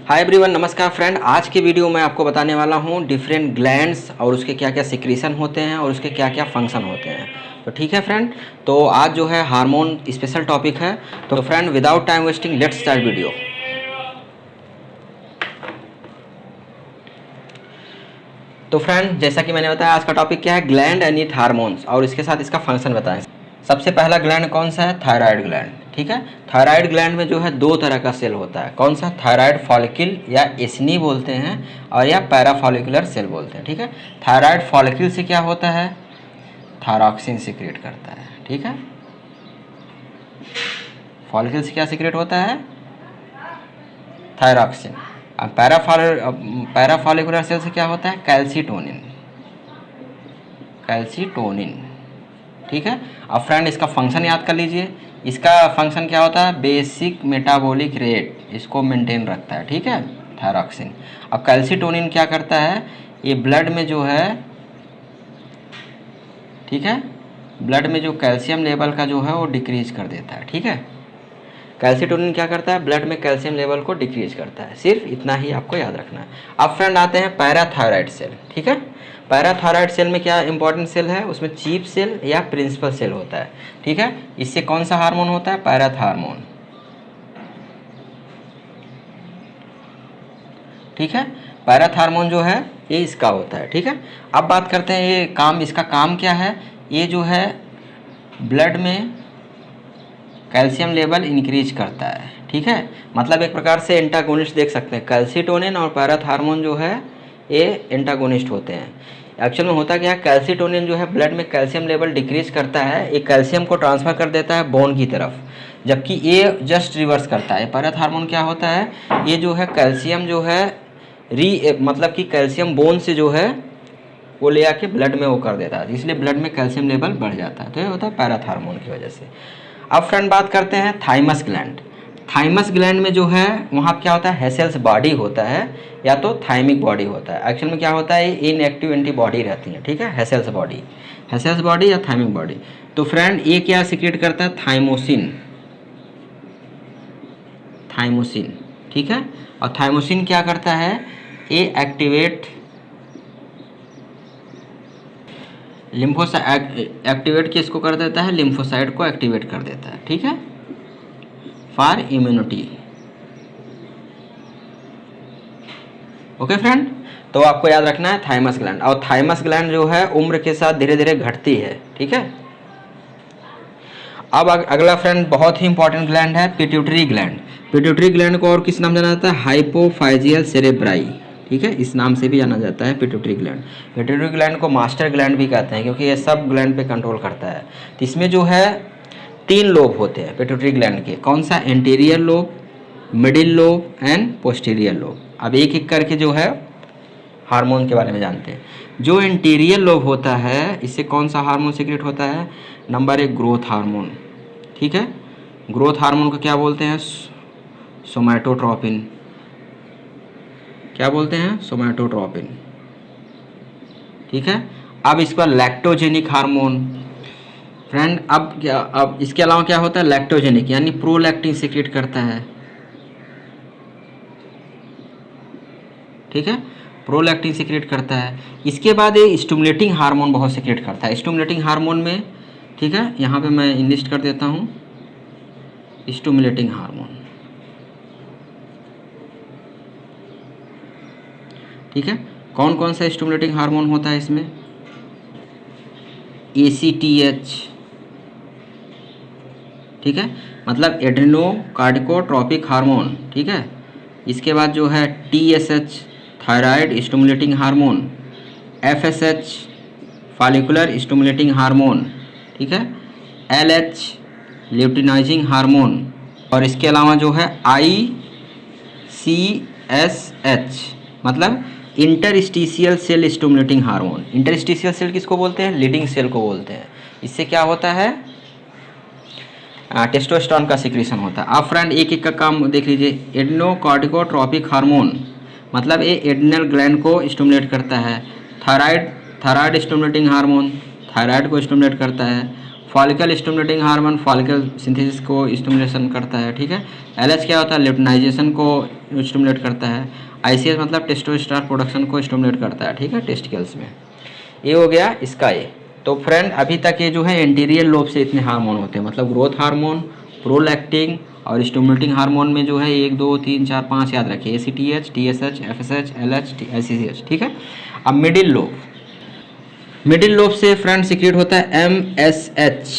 Hi everyone, नमस्कार friend. आज के वीडियो में आपको बताने वाला हूँ डिफरेंट ग्लैंड्स और उसके क्या क्या सिक्रीशन होते हैं और उसके क्या क्या फंक्शन होते हैं। तो ठीक है फ्रेंड, तो आज जो है हार्मोन स्पेशल टॉपिक है। तो friend without time wasting let's start video. तो फ्रेंड जैसा कि मैंने बताया, आज का टॉपिक क्या है, ग्लैंड एंड इट हार्मोन्स, और इसके साथ इसका फंक्शन बताएं। सबसे पहला ग्लैंड कौन सा है? Thyroid gland. ठीक है, थायराइड ग्लैंड में जो है दो तरह का सेल होता है। कौन सा? थायराइड फॉलिकल या एस्नी बोलते हैं, और या पैराफॉलिकुलर सेल बोलते हैं। ठीक है, थायराइड फॉलिकल से क्या होता है? थायरॉक्सिन सिक्रेट करता है। ठीक है, फॉलिकल से क्या सिक्रेट होता है? थायरॉक्सिन। अब पैराफॉलिकुलर सेल से क्या होता है? कैल्सीटोनिन। कैल्सीटोनिन। ठीक है, अब फ्रेंड इसका फंक्शन याद कर लीजिए। इसका फंक्शन क्या होता है? बेसिक मेटाबॉलिक रेट इसको मेंटेन रखता है। ठीक है, थायरॉक्सिन। अब कैल्सीटोनिन क्या करता है? ये ब्लड में जो है, ठीक है, ब्लड में जो कैल्शियम लेवल का जो है वो डिक्रीज कर देता है। ठीक है, कैल्सीटोनिन क्या करता है? ब्लड में कैल्शियम लेवल को डिक्रीज करता है। सिर्फ इतना ही आपको याद रखना है। अब फ्रेंड आते हैं पैराथायराइड सेल। ठीक है, पैराथायराइड सेल में क्या इंपॉर्टेंट सेल है? उसमें चीफ सेल या प्रिंसिपल सेल होता है। ठीक है, इससे कौन सा हार्मोन होता है? पैराथार्मोन। ठीक है, पैराथार्मोन जो है ये इसका होता है। ठीक है, अब बात करते हैं ये काम, इसका काम क्या है? ये जो है ब्लड में कैल्शियम लेवल इंक्रीज करता है। ठीक है, मतलब एक प्रकार से एंटागोनिस्ट देख सकते हैं। कैल्सीटोनिन और पैराथार्मोन जो है ये एंटागोनिस्ट होते हैं। एक्चुअल में होता क्या है? कैल्सीटोनिन जो है ब्लड में कैल्शियम लेवल डिक्रीज करता है, ये कैल्शियम को ट्रांसफ़र कर देता है बोन की तरफ, जबकि ये जस्ट रिवर्स करता है। पैराथार्मोन क्या होता है? ये जो है कैल्शियम जो है मतलब कि कैल्शियम बोन से जो है वो ले आके ब्लड में वो कर देता है, इसलिए ब्लड में कैल्शियम लेवल बढ़ जाता है। तो ये होता है पैराथार्मोन की वजह से। अब फ्रेंड बात करते हैं थाइमस ग्लैंड। थाइमस ग्लैंड में जो है वहाँ क्या होता है? हेसेल्स बॉडी होता है या तो थाइमिक बॉडी होता है। एक्चुअल में क्या होता है? ये इनएक्टिव एंटीबॉडी रहती है। ठीक है, हेसेल्स बॉडी या थाइमिक बॉडी। तो फ्रेंड ये क्या सिक्रेट करता है? थाइमोसिन। ठीक है, और थाइमोसिन क्या करता है? ये एक्टिवेट किसको कर देता है? लिम्फोसाइट को एक्टिवेट कर देता है। ठीक है, फॉर इम्यूनिटी। ओके फ्रेंड, तो आपको याद रखना है थाइमस ग्लैंड। और थाइमस ग्लैंड जो है उम्र के साथ धीरे धीरे घटती है। ठीक है, अब अगला फ्रेंड बहुत ही इंपॉर्टेंट ग्लैंड है, पिट्यूटरी ग्लैंड। पिट्यूटरी ग्लैंड को और किस नाम जाना जाता है? Hypophyseal cerebri. ठीक है, इस नाम से भी जाना जाता है पिट्यूटरी ग्लैंड। पिट्यूटरी ग्लैंड को मास्टर ग्लैंड भी कहते हैं, क्योंकि ये सब ग्लैंड पे कंट्रोल करता है। तो इसमें जो है 3 लोब होते हैं पिट्यूटरी ग्लैंड के। कौन सा? Anterior lobe, middle lobe and posterior lobe. अब एक एक करके जो है हार्मोन के बारे में जानते हैं। जो एंटीरियर लोब होता है, इससे कौन सा हार्मोन सीक्रेट होता है? Number 1 growth hormone. ठीक है, ग्रोथ हार्मोन को क्या बोलते हैं? सोमैटोट्रोपिन। क्या बोलते हैं? सोमैटोट्रोपिन। ठीक है, अब इस पर लैक्टोजेनिक हार्मोन। फ्रेंड अब इसके अलावा क्या होता है? लैक्टोजेनिक यानी प्रोलैक्टिन सीक्रेट करता है। ठीक है, प्रोलैक्टिन सीक्रेट करता है। इसके बाद ये स्टिमुलेटिंग हार्मोन बहुत सीक्रेट करता है। स्टिमुलेटिंग हार्मोन में, ठीक है, यहाँ पे मैं लिस्ट कर देता हूँ स्टिमुलेटिंग हार्मोन। ठीक है, कौन कौन सा स्टिमुलेटिंग हार्मोन होता है इसमें? ACTH। ठीक है, मतलब एड्रेनोकार्टिकोट्रोपिक हार्मोन। ठीक है, इसके बाद जो है TSH thyroid stimulating hormone, FSH follicular stimulating hormone. ठीक है, LH ल्यूटिनाइजिंग हार्मोन, और इसके अलावा जो है ICSH मतलब interstitial cell stimulating hormone. Interstitial cell किसको बोलते हैं? लीडिंग सेल को बोलते हैं। इससे क्या होता है? टेस्टोस्टेरोन का सिक्रीशन होता है। आप फ्रेंड एक एक का काम देख लीजिए। एड्रेनोकार्टिकोट्रोपिक हार्मोन मतलब ये एड्रिनल ग्लैंड को स्टिमुलेट करता है। थायराइड स्टिमुलेटिंग हार्मोन थायराइड को स्टिमुलेट करता है। Follicle stimulating hormone follicle synthesis को स्टिमुलेशन करता है, ठीक है। LH क्या होता है, लिप्टिनाइजेशन को स्टिमुलेट करता है। ICS मतलब टेस्टोस्टेरोन प्रोडक्शन को स्टिमुलेट करता है, ठीक है, टेस्टिकल्स में। ये हो गया इसका ये। तो फ्रेंड अभी तक ये जो है एंटीरियर लोब से इतने हार्मोन होते हैं, मतलब ग्रोथ हार्मोन, प्रोलैक्टिन और स्टिमुलेटिंग हार्मोन में जो है 1 2 3 4 5 याद रखिए, ACTH, TSH, FSH, LH, ICH, ठीक है। अब मिडिल लोब, मिडिल लोब से फ्रेंड सीक्रेट होता है MSH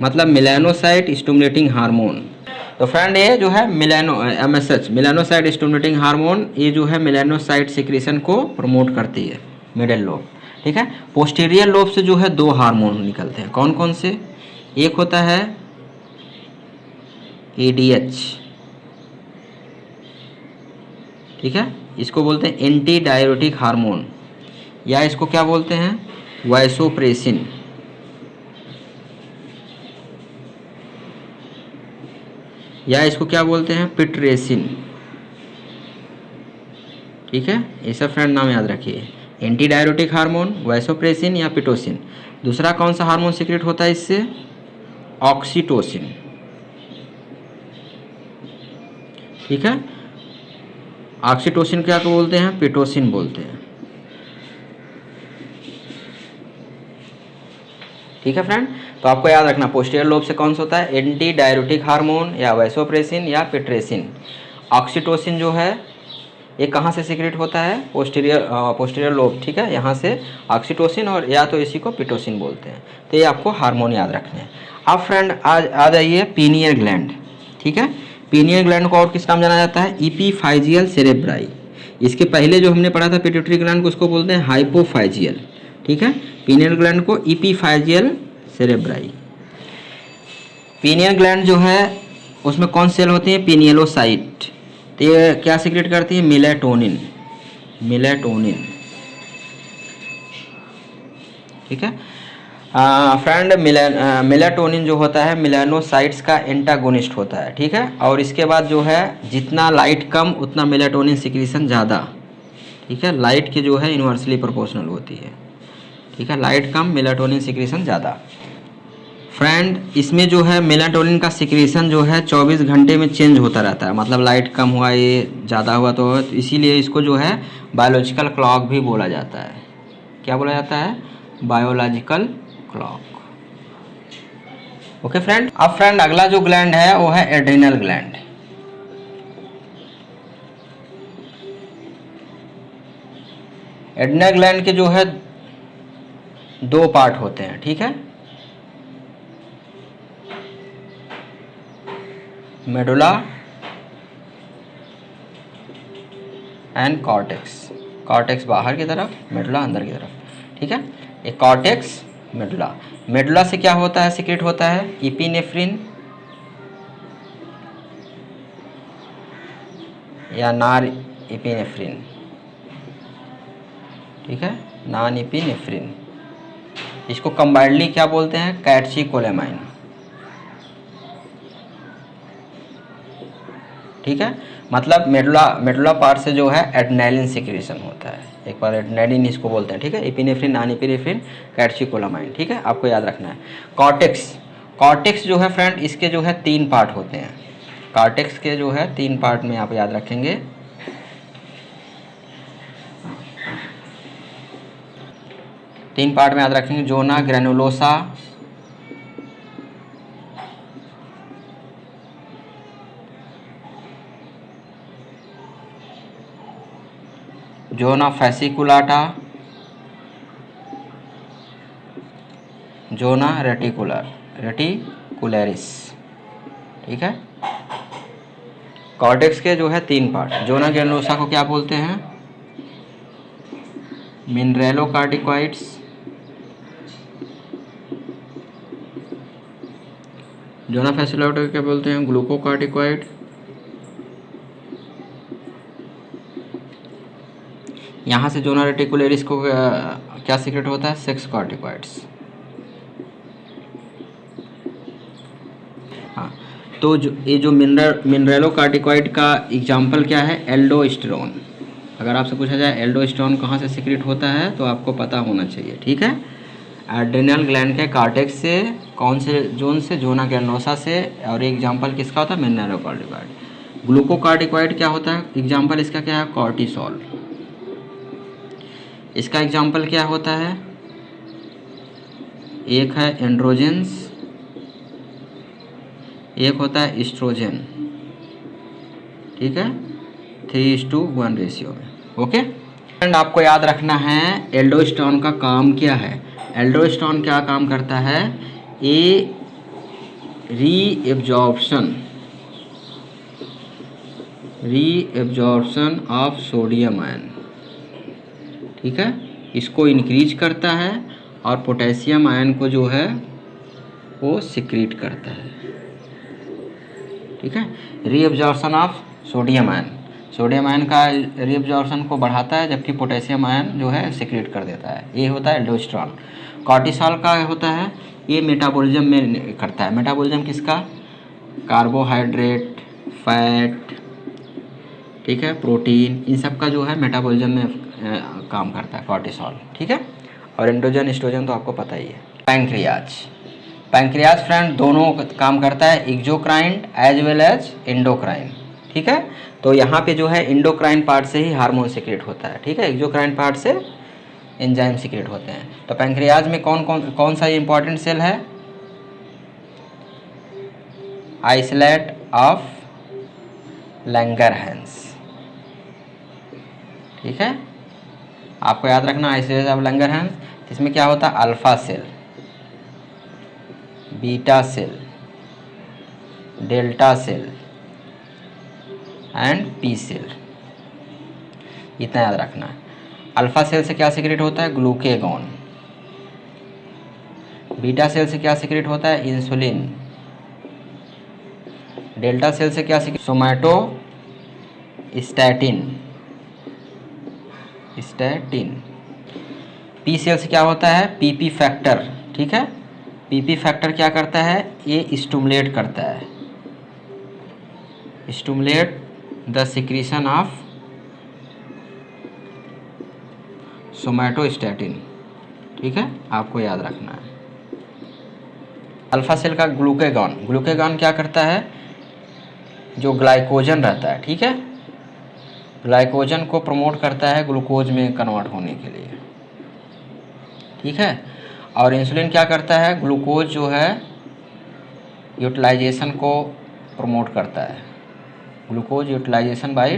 मतलब मेलानोसाइट स्टिमुलेटिंग हार्मोन। तो फ्रेंड ये जो है MSH मेलानोसाइट स्टिमुलेटिंग हार्मोन, ये जो है मेलानोसाइट सिक्रेशन को प्रमोट करती है मिडिल लोब, ठीक है। पोस्टीरियर लोब से जो है 2 हार्मोन निकलते हैं, कौन कौन से, एक होता है ADH, ठीक है, इसको बोलते हैं एंटी डायरेटिक हार्मोन, या इसको क्या बोलते हैं वैसोप्रेसिन, या इसको क्या बोलते हैं पिट्रेसिन, ठीक है। ये सब फ्रेंड नाम याद रखिए, एंटी डायरेटिक हार्मोन, वैसोप्रेसिन या पिटोसिन। दूसरा कौन सा हार्मोन सीक्रेट होता है इससे, ऑक्सीटोसिन, ठीक है। ऑक्सीटोसिन क्या को बोलते हैं, पिटोसिन बोलते हैं, ठीक है फ्रेंड। तो आपको याद रखना पोस्टीरियर लोब से कौन सा होता है, एंटी डायरेटिक हार्मोन या वैसोप्रेसिन या पिट्रेसिन। ऑक्सीटोसिन जो है ये कहाँ से सीक्रेट होता है, पोस्टीरियर लोब, ठीक है, यहाँ से ऑक्सीटोसिन, और या तो इसी को पिटोसिन बोलते हैं। तो ये आपको हार्मोन याद रखने हैं। अब फ्रेंड आ जाइए पीनियल ग्लैंड, ठीक है। पीनियल ग्लैंड को और किस नाम जाना जाता है, इपीफाइजियल सेरेब्राई। इसके पहले जो हमने पढ़ा था पिट्यूटरी ग्लैंड को, उसको बोलते हैं हाइपोफाइजियल, ठीक है। पीनियल ग्लैंड को इपीफाइजियल सेरेब्राई। पीनियल ग्लैंड जो है उसमें कौन सेल होती है, पिनियलोसाइट। तो ये क्या सीक्रेट करती है, मेलाटोनिन, ठीक है। फ्रेंड मेलाटोनिन जो होता है मेलानोसाइट्स का एंटागोनिस्ट होता है, ठीक है। और इसके बाद जो है जितना लाइट कम उतना मेलाटोनिन सिक्रीशन ज़्यादा, ठीक है। लाइट की जो है इन्वर्सली प्रोपोर्शनल होती है, ठीक है। लाइट कम मेलाटोनिन सिक्रीशन ज़्यादा। फ्रेंड इसमें जो है मेलाटोनिन का सिक्रीशन जो है 24 घंटे में चेंज होता रहता है, मतलब लाइट कम हुआ ये ज़्यादा हुआ, तो इसीलिए इसको जो है बायोलॉजिकल क्लॉक भी बोला जाता है। क्या बोला जाता है, बायोलॉजिकल क्लॉक। Okay friend. अब फ्रेंड अगला जो ग्लैंड है वो है एड्रिनल ग्लैंड। एड्रिनल ग्लैंड के जो है 2 पार्ट होते हैं, ठीक है। Medulla and cortex. कॉर्टेक्स बाहर की तरफ, मेडुला अंदर की तरफ, ठीक है। एक कॉर्टेक्स, मेडुला। मेडुला से क्या होता है, सीक्रेट होता है इपिनेफ्रिन या नार इपिनेफ्रिन, ठीक है, नॉन इपिनेफ्रिन। इसको कंबाइंडली क्या बोलते हैं, कैटचिकोलेमाइन, ठीक है। मतलब मेडुला पार्ट से जो है एड्रेनालिन सिक्रेशन होता है, एक बार एड्रेनालिन इसको बोलते हैं, ठीक है। इपिनेफ्रिन, नॉन इपिनेफ्रिन, कैटचिकोलेमाइन, ठीक है, आपको याद रखना है। कॉर्टेक्स जो है फ्रेंड इसके जो है 3 पार्ट होते हैं। कॉर्टेक्स के जो है 3 पार्ट में आप याद रखेंगे। तीन पार्ट में याद रखेंगे, जोना ग्रेनुलोसा, जोना फैसिकुलाटा, जोना रेटिकुलरिस, ठीक है। कॉर्टेक्स के जो है 3 पार्ट। जोना ग्रेनुलोसा को क्या बोलते हैं, मिनरेलोकार्टिकॉइड्स, जोना फैसिकुलाटा क्या बोलते हैं, ग्लूकोकार्टिकॉइड, यहाँ से जोना रेटिकुलरिस को क्या सीक्रेट होता है, सेक्स कॉर्टिकॉइड्स। हाँ, तो ये जो मिनरेलोकार्टिकॉइड का एग्जाम्पल क्या है, एल्डोस्टेरोन। अगर आपसे पूछा जाए एल्डोस्टेरोन कहाँ से सीक्रेट होता है तो आपको पता होना चाहिए, ठीक है। एड्रेनल ग्लैंड के कार्टेक्स से, कौन से जोन से, जोना कैलोसा से। और एग्जाम्पल किसका होता है, मिनरलोकॉर्टिकॉइड। ग्लूकोकार्टिकॉइड क्या होता है, एग्जाम्पल इसका क्या है, कॉर्टिसोल। इसका एग्जाम्पल क्या होता है, एक है एंड्रोजेंस, एक होता है एस्ट्रोजन, ठीक है, 3:1 रेशियो में। ओके एंड आपको याद रखना है एल्डोस्टेरोन का काम क्या है। एल्डोस्टेरोन क्या काम करता है, ये रीएब्जॉर्प्शन ऑफ सोडियम आयन, ठीक है, इसको इंक्रीज करता है और पोटेशियम आयन को जो है वो सिक्रीट करता है, ठीक है। Reabsorption of sodium ion, sodium ion का रीएब्जॉर्प्शन को बढ़ाता है, जबकि पोटेशियम आयन जो है सिक्रीट कर देता है। ये होता है एल्डोस्टेरोन। कॉर्टिसोल का होता है, ये मेटाबॉलिज्म में करता है। मेटाबॉलिज्म किसका, कार्बोहाइड्रेट, फैट, ठीक है, प्रोटीन, इन सब का जो है मेटाबॉलिज्म में काम करता है कॉर्टिसोल, ठीक है। और एंड्रोजन एस्ट्रोजन तो आपको पता ही है। पैंक्रियाज फ्रेंड दोनों काम करता है, exocrine as well as endocrine, ठीक है। तो यहाँ पे जो है एंडोक्राइन पार्ट से ही हार्मोन सिक्रेट होता है, ठीक है, एक्सोक्राइन पार्ट से एंजाइम सिक्रेट होते हैं। तो पैंक्रियाज में कौन सा इंपॉर्टेंट सेल है, आइसोलेट ऑफ लैंगरहैंस, ठीक है, आपको याद रखना आइसोलेट ऑफ लैंगरहैंस। इसमें क्या होता है, alpha cell, beta cell, delta cell and P cell, इतना याद रखना है। अल्फा सेल से क्या सिक्रेट होता है, ग्लूकेगॉन। बीटा सेल से क्या सिक्रेट होता है, इंसुलिन। डेल्टा सेल से क्या सिक्रेट, सोमैटोस्टैटिन। पी सेल से क्या होता है, पीपी फैक्टर, ठीक है। पीपी फैक्टर क्या करता है, ये स्टिमुलेट करता है, stimulate the secretion of somatostatin, ठीक है, आपको याद रखना है। अल्फा सेल का ग्लूकेगॉन क्या करता है, जो ग्लाइकोजन रहता है, ठीक है, ग्लाइकोजन को प्रमोट करता है ग्लूकोज में कन्वर्ट होने के लिए, ठीक है। और इंसुलिन क्या करता है, ग्लूकोज जो है यूटिलाइजेशन को प्रमोट करता है, ग्लूकोज यूटिलाइजेशन बाय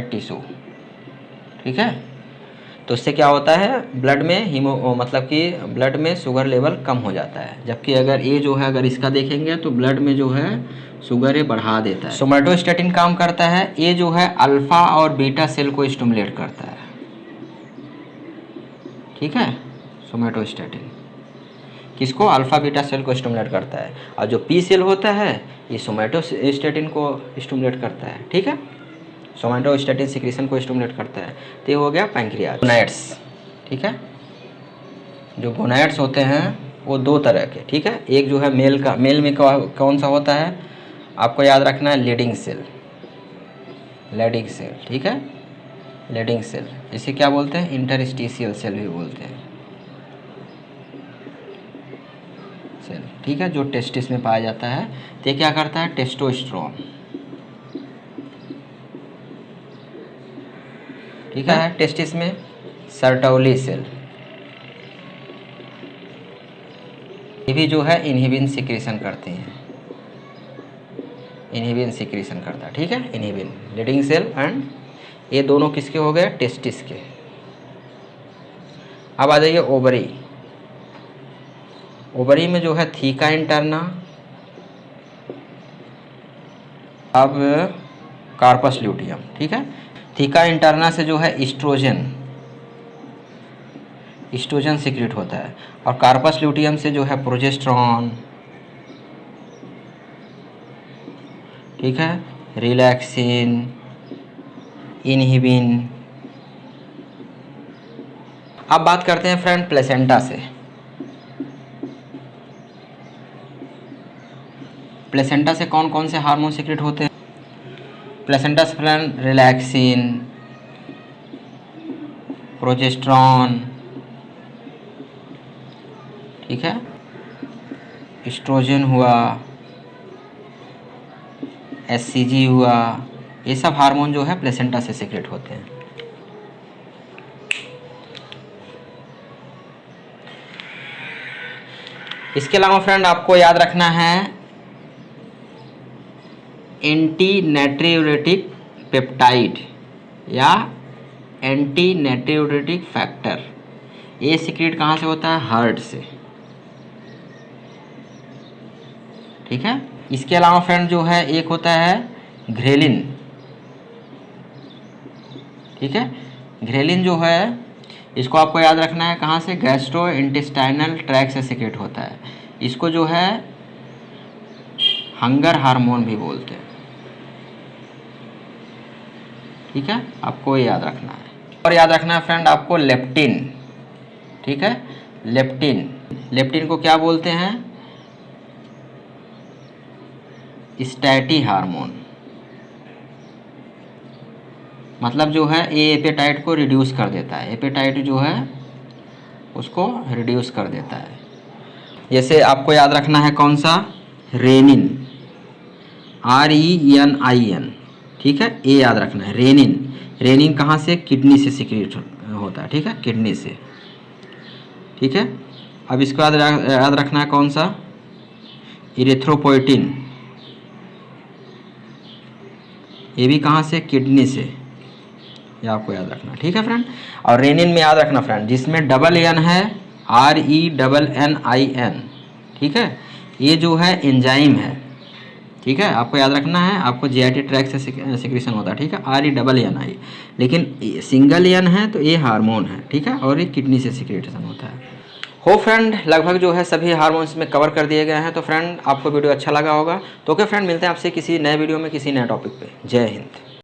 टिश्यू, ठीक है। तो इससे क्या होता है, ब्लड में मतलब कि ब्लड में शुगर लेवल कम हो जाता है। जबकि अगर ये जो है, अगर इसका देखेंगे तो ब्लड में जो है शुगर ये बढ़ा देता है। सोमैटोस्टैटिन काम करता है, ये जो है अल्फा और बीटा सेल को स्टिमुलेट करता है, ठीक है। सोमैटोस्टैटिन किसको, अल्फा बीटा सेल को स्टिमुलेट करता है। और जो पी सेल होता है ये सोमैटोस्टैटिन को स्टिमुलेट करता है, ठीक है, सोमैटोस्टैटिन सिक्रीशन को स्टिमुलेट करता है। तो ये हो गया पैंक्रियाज। गोनैड्स, ठीक है, जो गोनैड्स होते हैं वो दो तरह के, ठीक है। एक जो है मेल में कौन सा होता है, आपको याद रखना है, लीडिंग सेल, ठीक है, लीडिंग सेल। इसे क्या बोलते हैं, इंटरस्टिशियल सेल भी बोलते हैं, सेल, ठीक है, जो टेस्टिस में पाया जाता है। तो ये क्या करता है, टेस्टोस्टेरोन, ठीक है। टेस्टिस में सर्टोली सेल, ये भी जो है इनहिबिन सिक्रीशन करते हैं, इनहिबिन सिक्रीशन करता है, ठीक है, इनहिबिन, लीडिंग सेल एंड ये दोनों किसके हो गए, टेस्टिस के। अब आ जाइए ओवरी। ओवरी में जो है थीका इंटरना, अब कार्पस ल्यूटियम, ठीक है। थीका इंटरना से जो है इस्ट्रोजन सिक्रेट होता है, और कार्पस ल्यूटियम से जो है प्रोजेस्टेरॉन, ठीक है, रिलैक्सिन, इनहिबिन। अब बात करते हैं फ्रेंड प्लेसेंटा से। प्लेसेंटा से कौन कौन से हार्मोन सिक्रेट होते हैं, प्लेसेंटा से फ्रेंड रिलैक्सिन, प्रोजेस्टेरॉन, ठीक है, एस्ट्रोजन हुआ, एचसीजी हुआ, ये सब हार्मोन जो है प्लेसेंटा से सीक्रेट होते हैं। इसके अलावा फ्रेंड आपको याद रखना है एंटी नाइट्रियोरेटिक पेप्टाइड या एंटी नाइट्रियोरेटिक फैक्टर, ये सीक्रेट कहाँ से होता है? हार्ट से, ठीक है। इसके अलावा फ्रेंड जो है एक होता है ग्रेलिन, ठीक है। ग्रेलिन जो है इसको आपको याद रखना है कहाँ से? गैस्ट्रो इंटेस्टाइनल ट्रैक्ट से सीक्रेट होता है। इसको जो है हंगर हार्मोन भी बोलते हैं, ठीक है, आपको याद रखना है। और याद रखना है फ्रेंड आपको लेप्टिन, ठीक है, लेप्टिन, लेप्टिन को क्या बोलते हैं? स्टैटी हार्मोन, मतलब जो है ये एपेटाइट को रिड्यूस कर देता है, एपेटाइट जो है उसको रिड्यूस कर देता है। जैसे आपको याद रखना है कौन सा? रेनिन, RENIN, ठीक है, ये याद रखना है रेनिन। रेनिन कहाँ से? किडनी से सीक्रेट होता है, ठीक है, किडनी से, ठीक है। अब इसको याद रखना है कौन सा? इरेथ्रोपोइटिन, ये भी कहाँ से? किडनी से, ये आपको याद रखना, ठीक है फ्रेंड। और रेनिन में याद रखना फ्रेंड जिसमें डबल एन है, RENNIN, ठीक है, ये जो है एंजाइम है, ठीक है, आपको याद रखना है। आपको GIT ट्रैक्ट से सिक्रेशन होता है, ठीक है, RENNI, लेकिन सिंगल एन है तो ये हार्मोन है, ठीक है, और ये किडनी से सिक्रेशन होता है। हो फ्रेंड, लगभग जो है सभी हार्मोन्स में कवर कर दिए गए हैं। तो फ्रेंड आपको वीडियो अच्छा लगा होगा, तो ओके फ्रेंड, मिलते हैं आपसे किसी नए वीडियो में किसी नए टॉपिक पे। जय हिंद।